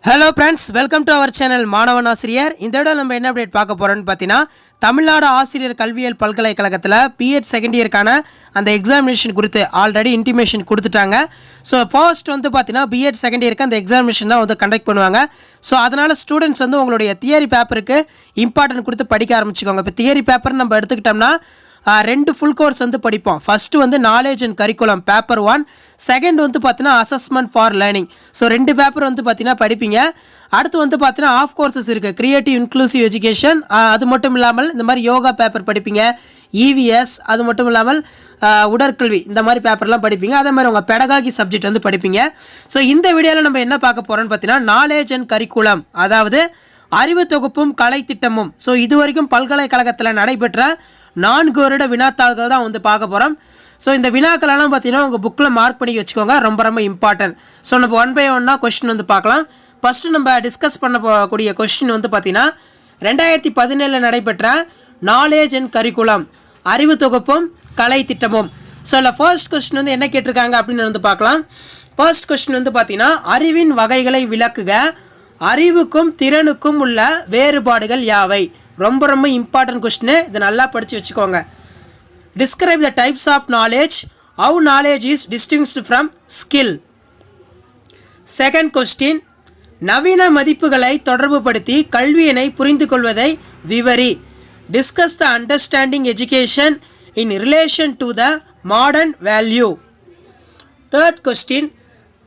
Hello friends, welcome to our channel மாணவன் ஆசிரியர். இந்த விட நம்ம என்ன அப்டேட் பார்க்க போகிறோன்னு பார்த்தீங்கன்னா, தமிழ்நாடு ஆசிரியர் கல்வியியல் பல்கலைக்கழகத்தில் பிஎட் செகண்ட் இயர்க்கான அந்த எக்ஸாமினேஷன் குறித்து ஆல்ரெடி இன்டிமேஷன் கொடுத்துட்டாங்க. ஸோ ஃபர்ஸ்ட் வந்து பார்த்தீங்கன்னா பிஎட் செகண்ட் இயருக்கு அந்த எக்ஸாமினேஷன் தான் வந்து கண்டக்ட் பண்ணுவாங்க. ஸோ அதனால் ஸ்டூடெண்ட்ஸ் வந்து உங்களுடைய தியரி பேப்பருக்கு இம்பார்ட்டன்ட் கொடுத்து படிக்க ஆரம்பிச்சுக்கோங்க. இப்போ தியரி பேப்பர் நம்ம எடுத்துக்கிட்டோம்னா ரெண்டு ஃபுல் கோர்ஸ் வந்து படிப்போம். ஃபஸ்ட்டு வந்து knowledge and curriculum paper 1, second வந்து பார்த்தீங்கன்னா அசஸ்மெண்ட் ஃபார் லேர்னிங். ஸோ ரெண்டு பேப்பர் வந்து பார்த்தீங்கன்னா படிப்பீங்க. அடுத்து வந்து பார்த்தீங்கன்னா ஆஃப் கோர்சஸ் இருக்குது, கிரியேட்டிவ் இன்க்ளூசிவ் எஜுகேஷன். அது மட்டும் இல்லாமல் இந்த மாதிரி யோகா பேப்பர் படிப்பீங்க, இவிஎஸ், அது மட்டும் இல்லாமல் உடற்கல்வி, இந்த மாதிரி பேப்பர்லாம் படிப்பீங்க. அதே மாதிரி உங்கள் பெடகாகி சப்ஜெக்ட் வந்து படிப்பீங்க. ஸோ இந்த வீடியோவில் நம்ம என்ன பார்க்க போகிறோம்னு பார்த்தீங்கன்னா நாலேஜ் அண்ட் கரிக்குலம், அதாவது அறிவு தொகுப்பும் கலை திட்டமும். ஸோ இது வரைக்கும் பல்கலைக்கழகத்தில் நடைபெற்ற 4 வருட வினாத்தாள்கள் தான் வந்து பார்க்க போகிறோம். ஸோ இந்த வினாக்களெல்லாம் பார்த்தீங்கன்னா உங்கள் புக்கில் மார்க் பண்ணி வச்சுக்கோங்க, ரொம்ப ரொம்ப இம்பார்ட்டன்ட். ஸோ நம்ம 1 by 1 கொஸ்டின் வந்து பார்க்கலாம். ஃபஸ்ட்டு நம்ம டிஸ்கஸ் பண்ண போகக்கூடிய கொஸ்டின் வந்து பார்த்தீங்கன்னா 2017 நடைபெற்ற நாலேஜ் அண்ட் கரிக்குலம், அறிவு தொகுப்பும் கலை திட்டமும். ஸோ இல்லை ஃபர்ஸ்ட் கொஸ்டின் வந்து என்ன கேட்டிருக்காங்க அப்படின்னு வந்து பார்க்கலாம். ஃபர்ஸ்ட் கொஸ்டின் வந்து பார்த்தீங்கன்னா அறிவின் வகைகளை விளக்குக, அறிவுக்கும் திறனுக்கும் உள்ள வேறுபாடுகள் யாவை? ரொம்ப ரொம்ப இம்பார்ட்டன்ட் கொஸ்டின், இதை நல்லா படித்து வச்சுக்கோங்க. Describe the types of knowledge, how knowledge is distinguished from skill. Second question, நவீன மதிப்புகளை தொடர்புபடுத்தி கல்வியினை புரிந்து கொள்வதை விவரி. Discuss the understanding education in relation to the modern value. Third question,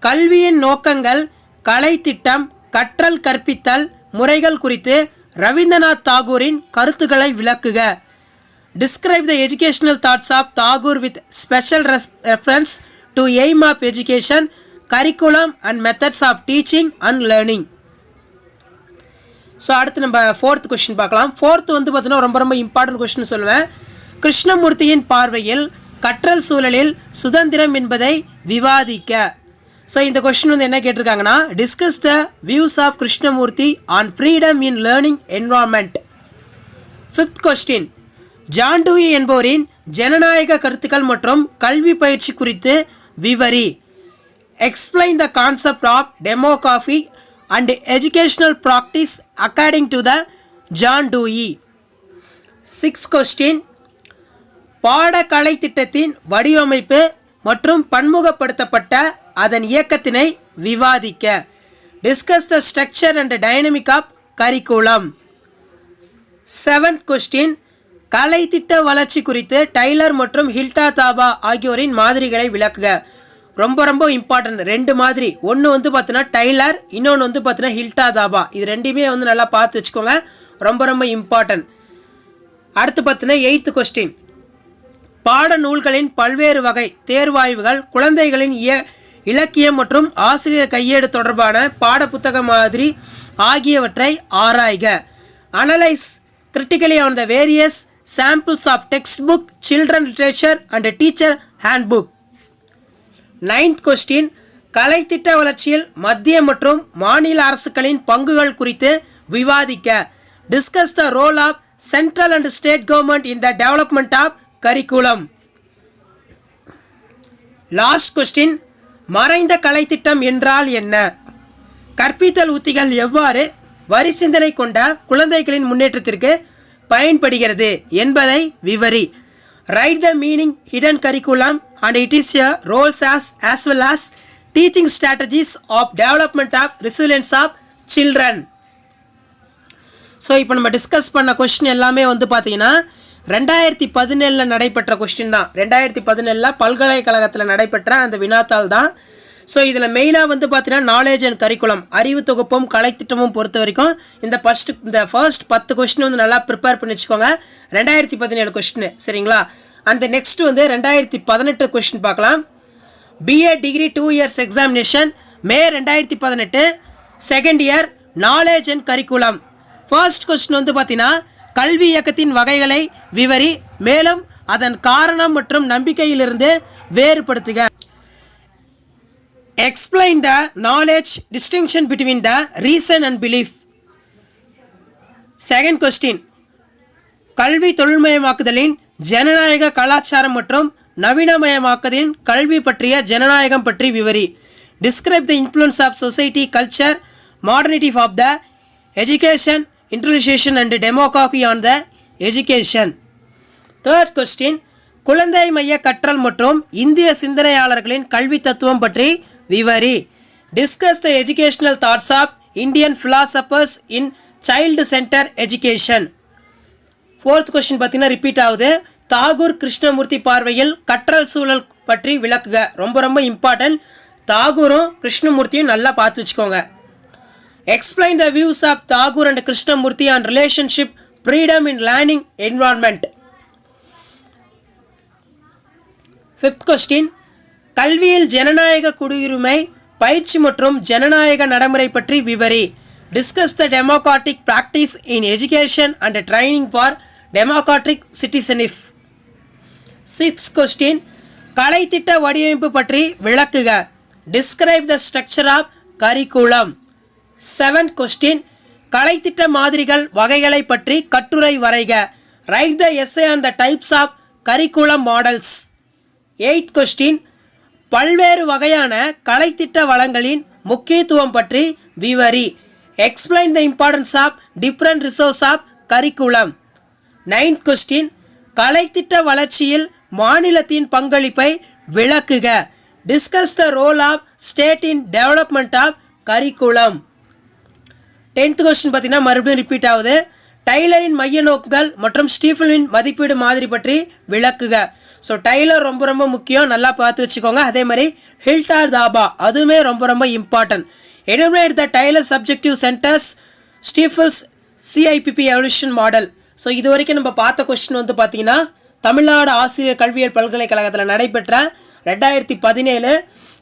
கல்வியின் நோக்கங்கள், கலை திட்டம், கற்றல் கற்பித்தல் முறைகள் குறித்து ரவீந்திரநாத் தாகூரின் கருத்துக்களை விளக்குக. Describe the educational thoughts of Tagore with special reference to aim of education, curriculum and methods of teaching and learning. So அடுத்து நம்ம ஃபோர்த் கொஸ்டின் பார்க்கலாம். ஃபோர்த்து வந்து பார்த்தீங்கன்னா ரொம்ப ரொம்ப இம்பார்ட்டன்ட் கொஸ்டின் சொல்லுவேன். கிருஷ்ணமூர்த்தியின் பார்வையில் கற்றல் சூழலில் சுதந்திரம் என்பதை விவாதிக்க. ஸோ இந்த கொஸ்டின் வந்து என்ன கேட்டிருக்காங்கன்னா, discuss the views of Krishnamurthy on freedom in learning environment. Fifth question, John Dewey என்பவரின் ஜனநாயக கருத்துக்கள் மற்றும் கல்வி பயிற்சி குறித்து விவரி. Explain the concept of demography and educational practice according to the John Dewey. Sixth question, பாடக்கலை திட்டத்தின் வடிவமைப்பு மற்றும் பன்முகப்படுத்தப்பட்ட அதன் இயக்கத்தினை விவாதிக்க. Discuss the structure and dynamic of curriculum. Seventh question, கலை திட்ட வளர்ச்சி குறித்து டைலர் மற்றும் ஹில்டா தாபா ஆகியோரின் மாதிரிகளை விளக்குக. ரொம்ப ரொம்ப இம்பார்ட்டன்ட், ரெண்டு மாதிரி, ஒன்று வந்து பார்த்தீங்கன்னா டைலர், இன்னொன்று வந்து பார்த்தீங்கன்னா ஹில்டா தாபா. இது ரெண்டுமே வந்து நல்லா பார்த்து வச்சுக்கோங்க, ரொம்ப ரொம்ப இம்பார்ட்டன்ட். அடுத்து பார்த்தீங்கன்னா எயித்து கொஸ்டின், பாட நூல்களின் பல்வேறு வகை தேர்வாய்வுகள், குழந்தைகளின் இலக்கியம் மற்றும் ஆசிரியர் கையேடு தொடர்பான பாட புத்தக மாதிரி ஆகியவற்றை ஆராய்க. Analyse critically on the various samples of text book, children literature and teacher hand book. Ninth question, கலை திட்ட வளர்ச்சியில் மத்திய மற்றும் மாநில அரசுகளின் பங்குகள் குறித்து விவாதிக்க. Discuss the role of central and state government in the development of curriculum. Last question, மறைந்த கலை திட்டம் என்றால் என்ன? கற்பித்தல் உத்திகள் எவ்வாறு வரி சிந்தனை கொண்ட குழந்தைகளின் முன்னேற்றத்திற்கு பயன்படுகிறது என்பதை விவரி. Write the meaning hidden curriculum and it is a roles as well as teaching strategies of development of resilience of children. So இப்போ நம்ம டிஸ்கஸ் பண்ண கொஸ்டின் எல்லாமே வந்து பார்த்தீங்கன்னா 2017 நடைபெற்ற கொஸ்டின் தான். 2017 பல்கலைக்கழகத்தில் நடைபெற்ற அந்த வினாத்தாள் தான். ஸோ இதில் மெயினாக வந்து பார்த்தீங்கன்னா நாலேஜ் அண்ட் கரிக்குலம், அறிவு தொகுப்பும் கலை திட்டமும் பொறுத்த வரைக்கும் இந்த ஃபர்ஸ்ட் 10 கொஸ்டின் வந்து நல்லா ப்ரிப்பேர் பண்ணி வச்சுக்கோங்க. 2017 கொஸ்டின், சரிங்களா? அந்த நெக்ஸ்ட் வந்து 2018 கொஸ்டின் பார்க்கலாம். BA degree 2 years examination, May 2018, second year, knowledge and curriculum. First question வந்து பார்த்தீங்கன்னா கல்வி இயக்கத்தின் வகைகளை விவரி, மேலும் அதன் காரணம் மற்றும் நம்பிக்கையிலிருந்து வேறுபடுத்துக. Explain the knowledge distinction between the reason and belief. Second question, கல்வி தொழில்மயமாக்குதலின் ஜனநாயக கலாச்சாரம் மற்றும் நவீனமயமாக்குதலின் கல்வி பற்றிய ஜனநாயகம் பற்றி விவரி. Describe the influence of society, culture, modernity of the education, internalization and demagogy on the education. Third question, குழந்தை மைய கற்றல் மற்றும் இந்திய சிந்தனையாளர்களின் கல்வி தத்துவம் பற்றி விவரி. Discuss the educational thoughts of Indian philosophers in child center education. Fourth question பார்த்தீங்கன்னா repeat ஆகுது. தாகூர் கிருஷ்ணமூர்த்தி பார்வையில் கற்றல் சூழல் பற்றி விளக்குக. ரொம்ப இம்பார்ட்டன்ட். தாகூரும் கிருஷ்ணமூர்த்தியும் நல்லா பார்த்து வச்சுக்கோங்க. Explain the views of Tagore and Krishnamurti on relationship, freedom in learning environment. Fifth question, கல்வியில் ஜனநாயக குடியுரிமை பயிற்சி மற்றும் ஜனநாயக நடைமுறை பற்றி விவரி. Discuss the democratic practice in education and training for democratic citizenship. Sixth question, கலைத்திட்ட வடிவமைப்பு பற்றி விளக்குக. Describe the structure of curriculum. Seventh question, கலைத்திட்ட மாதிரிகள் வகைகளை பற்றி கட்டுரை வரைக. Write the essay on the types of curriculum models. Eighth question, பல்வேறு வகையான கலைத்திட்ட வளங்களின் முக்கியத்துவம் பற்றி விவரி. Explain the importance of different resources of curriculum. Ninth question, கலைத்திட்ட வளர்ச்சியில் மாநிலத்தின் பங்களிப்பை விளக்குக. Discuss the role of state in development of curriculum. 10th question பார்த்தீங்கன்னா மறுபடியும் ரிப்பீட் ஆகுது. டைலரின் மைய நோக்குகள் மற்றும் ஸ்டீஃபனின் மதிப்பீடு மாதிரி பற்றி விளக்குக. ஸோ டைலர் ரொம்ப முக்கியம், நல்லா பார்த்து வச்சுக்கோங்க. அதே மாதிரி ஹில்டார் தாபா அதுவுமே ரொம்ப important. Enumerate the Tyler subjective centres, Stufflebeam's CIPP evaluation model. So இது வரைக்கும் நம்ம பார்த்த கொஸ்டின் வந்து பார்த்தீங்கன்னா தமிழ்நாடு ஆசிரியர் கல்வியியல் பல்கலைக்கழகத்தில் நடைபெற்ற 2017,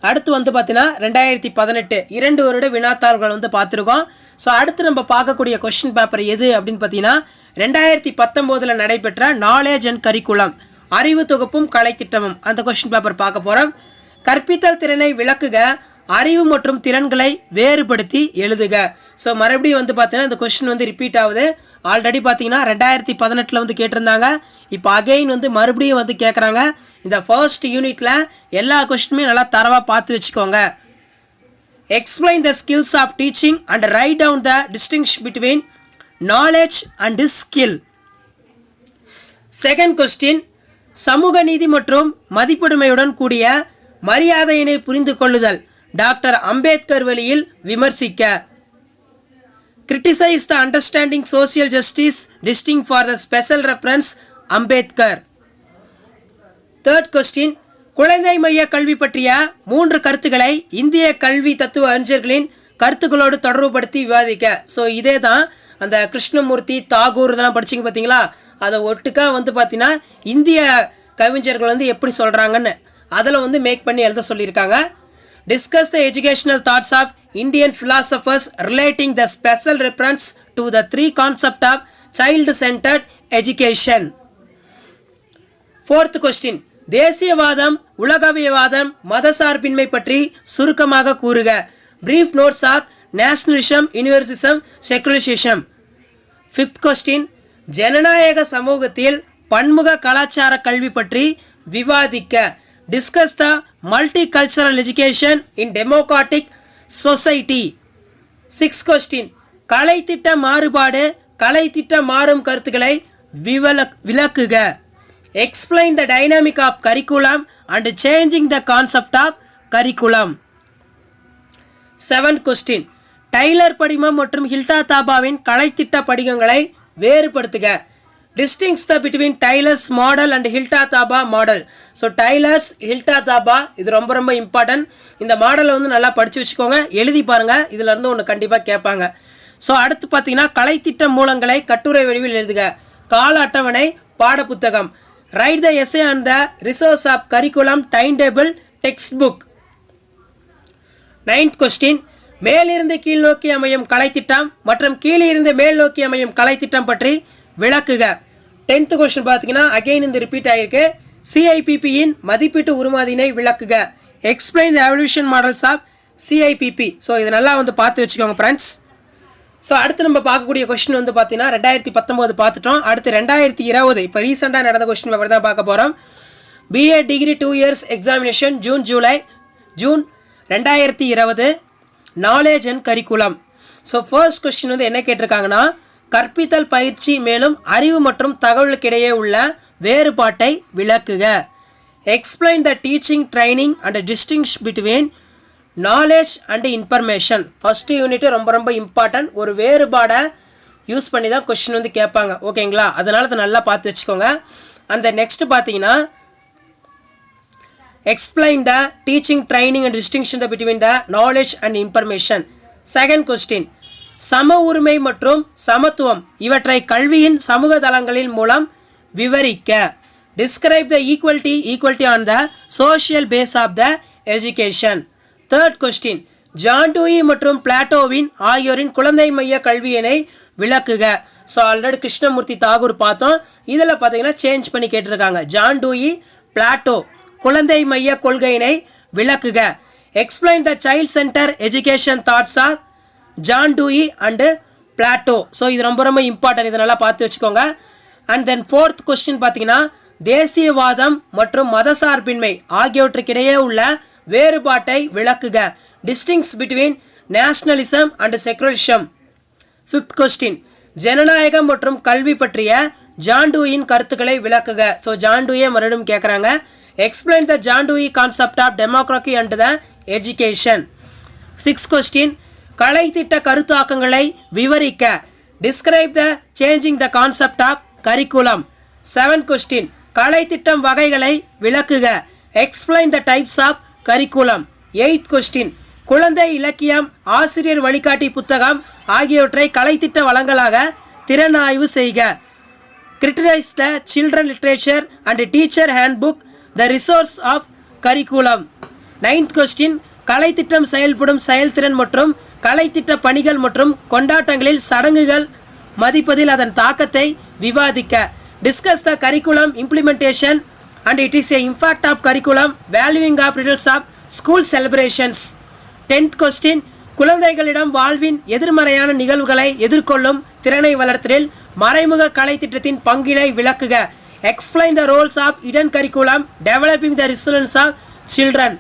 அடுத்து வந்து பார்த்தீங்கன்னா 2018 2 வருட வினாத்தாள்கள் வந்து பார்த்துருக்கோம். ஸோ அடுத்து நம்ம பார்க்கக்கூடிய கொஸ்டின் பேப்பர் எது அப்படின்னு பார்த்தீங்கன்னா 2019 நடைபெற்ற நாலேஜ் அண்ட் கரிக்குலம் அறிவு தொகுப்பும் கலைத்திட்டமும் அந்த கொஸ்டின் பேப்பர் பார்க்க போகிறோம். கற்பித்தல் திறனை விளக்குக, அறிவு மற்றும் திறன்களை வேறுபடுத்தி எழுதுக. ஸோ மறுபடியும் வந்து பார்த்தீங்கன்னா இந்த கொஸ்டின் வந்து ரிப்பீட் ஆகுது. ஆல்ரெடி பார்த்தீங்கன்னா 2018 வந்து கேட்டிருந்தாங்க. இப்போ அகைன் வந்து மறுபடியும் வந்து கேட்குறாங்க. இந்த ஃபர்ஸ்ட் யூனிட்டில் எல்லா கொஸ்டினுமே நல்லா தரவாக பார்த்து வச்சுக்கோங்க. Explain the skills of teaching and write down the distinction between knowledge and skill. Second question, சமூக நீதி மற்றும் மதிப்புடைமையுடன் கூடிய மரியாதையினை புரிந்து கொள்ளுதல், டாக்டர் அம்பேத்கர் வழியில் விமர்சிக்க. Criticise the understanding social justice distinct for the special reference Ambedkar. Third question, குழந்தை மைய கல்வி பற்றிய 3 கருத்துக்களை இந்திய கல்வி தத்துவ அறிஞர்களின் கருத்துக்களோடு தொடர்புபடுத்தி விவாதிக்க. ஸோ இதே தான் அந்த கிருஷ்ணமூர்த்தி தாகூர் இதெல்லாம் படிச்சிங்க பார்த்தீங்களா, அதை ஒட்டுக்கா வந்து பார்த்தீங்கன்னா இந்திய கவிஞர்கள் வந்து எப்படி சொல்கிறாங்கன்னு அதில் வந்து மேக் பண்ணி எழுத சொல்லியிருக்காங்க. Discuss the educational thoughts of Indian philosophers relating the special reference to the 3 concepts of child-centered education. Fourth question, தேசியவாதம், உலகவியவாதம், மதசார்பின்மை பற்றி சுருக்கமாக கூறுக. Brief notes of nationalism, universalism, secularism. Fifth question, ஜனநாயக சமூகத்தில் பன்முக கலாச்சார கல்வி பற்றி விவாதிக்க. Discuss the multicultural education in democratic society. Sixth question, கலைத்திட்ட மாறுபாடு, கலைத்திட்ட மாறும் கருத்துக்களை விளக்குக. Explain the dynamic of curriculum and changing the concept of curriculum. Seventh question, Tyler படிமம் மற்றும் ஹில்டா தாபாவின் கலைத்திட்ட படிகங்களை வேறுபடுத்துக. Distinguish the between Taylor's model and Hilta Thaba model. So Tyler's, Hilda Taba இது ரொம்ப இம்பார்ட்டன்ட். இந்த மாடலை வந்து நல்லா படித்து வச்சுக்கோங்க, எழுதி பாருங்கள், இதில் இருந்து ஒன்று கண்டிப்பாக கேட்பாங்க. ஸோ அடுத்து பார்த்தீங்கன்னா கலைத்திட்ட மூலங்களை கட்டுரை வடிவில் எழுதுக. கால அட்டவணை, பாடப்புத்தகம். Write the essay on the resource of curriculum, time table, text book. 9th question, மேலிருந்து கீழ் நோக்கி அமையும் கலைத்திட்டம் மற்றும் கீழிருந்து மேல் நோக்கி அமையும் கலைத்திட்டம் பற்றி விளக்குக. 10th கொஸ்டின் பார்த்தீங்கன்னா அகைன் இந்த ரிப்பீட் ஆகிருக்கு. சிஐபிபியின் மதிப்பீட்டு உருமாதினை விளக்குக. Explain the evaluation models of CIPP. So இதை நல்லா வந்து பார்த்து வச்சுக்கோங்க ஃப்ரெண்ட்ஸ். ஸோ அடுத்து நம்ம பார்க்கக்கூடிய கொஸ்டின் வந்து பார்த்தீங்கன்னா 2019 பார்த்துட்டோம். அடுத்து 2020 இப்போ ரீசெண்டாக நடந்த கொஸ்டின் பேப்பர் தான் பார்க்க போகிறோம். BA degree 2 years examination June 2020 knowledge and curriculum. So first question வந்து என்ன கேட்டிருக்காங்கன்னா, கற்பித்தல் பயிற்சி மேலும் அறிவு மற்றும் தகவலுக்கிடையே உள்ள வேறுபாட்டை விளக்குக. Explain the teaching training and distinguish between knowledge and information. First unit ரொம்ப ரொம்ப இம்பார்ட்டன்ட். ஒரு வேறுபாடை யூஸ் பண்ணி தான் கொஸ்டின் வந்து கேட்பாங்க, ஓகேங்களா? அதனால் அதை நல்லா பார்த்து வச்சுக்கோங்க. அந்த நெக்ஸ்ட் பார்த்தீங்கன்னா, explain the teaching training and distinction between the knowledge and information. Second question, சம உரிமை மற்றும் சமத்துவம் இவற்றை கல்வியின் சமூக தளங்களின் மூலம் விவரிக்க. Describe the equality on the social base of the education. Third question, John Dewey மற்றும் பிளாட்டோவின் ஆகியோரின் குழந்தை மைய கல்வியினை விளக்குக. ஸோ ஆல்ரெடி கிருஷ்ணமூர்த்தி தாகூர் பார்த்தோம். இதில் பார்த்தீங்கன்னா சேஞ்ச் பண்ணி கேட்டிருக்காங்க. ஜான் டூயி, பிளாட்டோ குழந்தை மைய கொள்கையினை விளக்குக. Explain the child centre education thoughts of John Dewey and Plato. So இது ரொம்ப ரொம்ப இம்பார்ட்டன்ட், இதை நல்லா பார்த்து வச்சுக்கோங்க. அண்ட் தென் ஃபோர்த் கொஸ்டின் பார்த்தீங்கன்னா, தேசியவாதம் மற்றும் மதசார்பின்மை ஆகியவற்றுக்கிடையே உள்ள வேறுபாட்டை விளக்குக. Distinguish between nationalism and secularism. Fifth question, ஜனநாயகம் மற்றும் கல்வி பற்றிய ஜான் டூயின் கருத்துக்களை விளக்குக. ஸோ ஜான் டூயை மறுபடியும் கேட்குறாங்க. Explain the John Dewey concept of democracy and the education. Sixth question, கலை திட்ட கருத்தாக்கங்களை விவரிக்க. Describe the changing the concept of curriculum. Seventh question, கலை திட்டம் வகைகளை விளக்குக. Explain the types of curriculum. Eighth question, குழந்தை இலக்கியம், ஆசிரியர் வழிகாட்டி புத்தகம் ஆகியவற்றை கலைத்திட்ட வளங்களாக திறனாய்வு செய்க. Criticise the children literature and teacher handbook the resource of curriculum. Ninth question, கலைத்திட்டம் செயல்படும் செயல்திறன் மற்றும் கலைத்திட்ட பணிகள் மற்றும் கொண்டாட்டங்களில் சடங்குகள் மதிப்பதில் அதன் தாக்கத்தை விவாதிக்க. Discuss the curriculum implementation and it is a impact of curriculum valuing of results of school celebrations. 10th question, குழந்தைகளிடம் வாழ்வின் எதிர்மறையான நிகழ்வுகளை எதிர்கொள்ளும் திறனை வளர்த்தலில் மறைமுக கலை திட்டத்தின் பங்கினை விளக்குக. Explain the roles of hidden curriculum developing the results of children.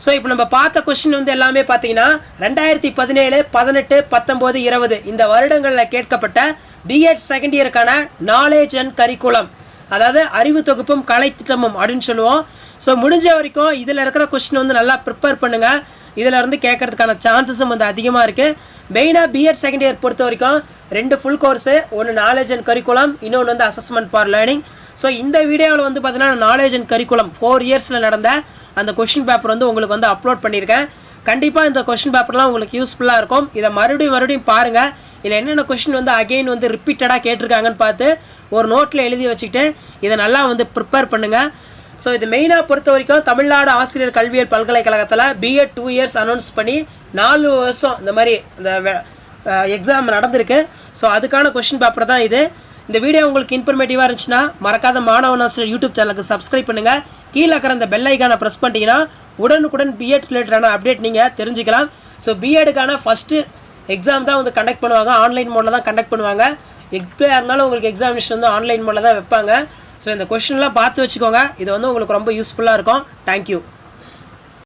So இப்போ நம்ம பார்த்த கொஸ்டின் வந்து எல்லாமே பார்த்தீங்கன்னா 2017, 18, 19, 20 இந்த வருடங்களில் கேட்கப்பட்ட பிஎட் செகண்ட் இயருக்கான நாலேஜ் அண்ட் கரிக்குலம், அதாவது அறிவு தொகுப்பும் கலை திட்டமும் அப்படின்னு சொல்லுவோம். ஸோ முடிஞ்ச வரைக்கும் இதில் இருக்கிற கொஸ்டின் வந்து நல்லா ப்ரிப்பேர் பண்ணுங்கள். இதில் இருந்து கேட்கறதுக்கான சான்சஸும் வந்து அதிகமாக இருக்குது. மெயினாக பிஎட் செகண்ட் இயர் பொறுத்த வரைக்கும் 2 ஃபுல் கோர்ஸு, ஒன்று நாலேஜ் அண்ட் கரிக்குலம், இன்னொன்று வந்து அசஸ்மெண்ட் ஃபார் லேர்னிங். ஸோ இந்த வீடியோவில் வந்து பார்த்தீங்கன்னா நாலேஜ் அண்ட் கரிக்குலம் 4 இயர்ஸில் நடந்த அந்த கொஷின் பேப்பர் வந்து உங்களுக்கு வந்து அப்லோட் பண்ணியிருக்கேன். கண்டிப்பாக இந்த கொஷின் பேப்பர்லாம் உங்களுக்கு யூஸ்ஃபுல்லாக இருக்கும். இதை மறுபடியும் பாருங்கள். இதில் என்னென்ன கொஷின் வந்து அகெயின் வந்து ரிப்பீட்டடாக கேட்டிருக்காங்கன்னு பார்த்து ஒரு நோட்டில் எழுதி வச்சுக்கிட்டு இதை நல்லா வந்து ப்ரிப்பேர் பண்ணுங்கள். ஸோ இது மெயினாக பொறுத்த வரைக்கும் தமிழ்நாடு ஆசிரியர் கல்வியியல் பல்கலைக்கழகத்தில் பிஎட் 2 இயர்ஸ் அனௌன்ஸ் பண்ணி 4 வருஷம் இந்த மாதிரி இந்த எக்ஸாம் நடந்திருக்கு. ஸோ அதுக்கான கொஷின் பேப்பர் தான் இது. இந்த வீடியோ உங்களுக்கு இன்ஃபர்மேட்டிவாக இருந்துச்சுன்னா மறக்காத மாணவன் ஆசிரியர் யூடியூப் சேனலுக்கு சப்ஸ்கிரைப் பண்ணுங்கள். கீழே இருக்கிற அந்த பெல் ஐக்கானை ப்ரெஸ் பண்ணிட்டீங்கன்னா உடனுக்குடன் பிஎட் ரிலேட்டடான அப்டேட் நீங்கள் தெரிஞ்சுக்கலாம். ஸோ பிஎடுக்கான ஃபஸ்ட்டு எக்ஸாம் தான் வந்து கண்டக்ட் பண்ணுவாங்க, ஆன்லைன் மோடில் தான் கண்டக்ட் பண்ணுவாங்க. எப்படியா இருந்தாலும் உங்களுக்கு எக்ஸாமினேஷன் வந்து ஆன்லைன் மோடில் தான் வைப்பாங்க. ஸோ இந்த கொஷின்லாம் பார்த்து வச்சுக்கோங்க. இது வந்து உங்களுக்கு ரொம்ப யூஸ்ஃபுல்லாக இருக்கும். தேங்க்யூ.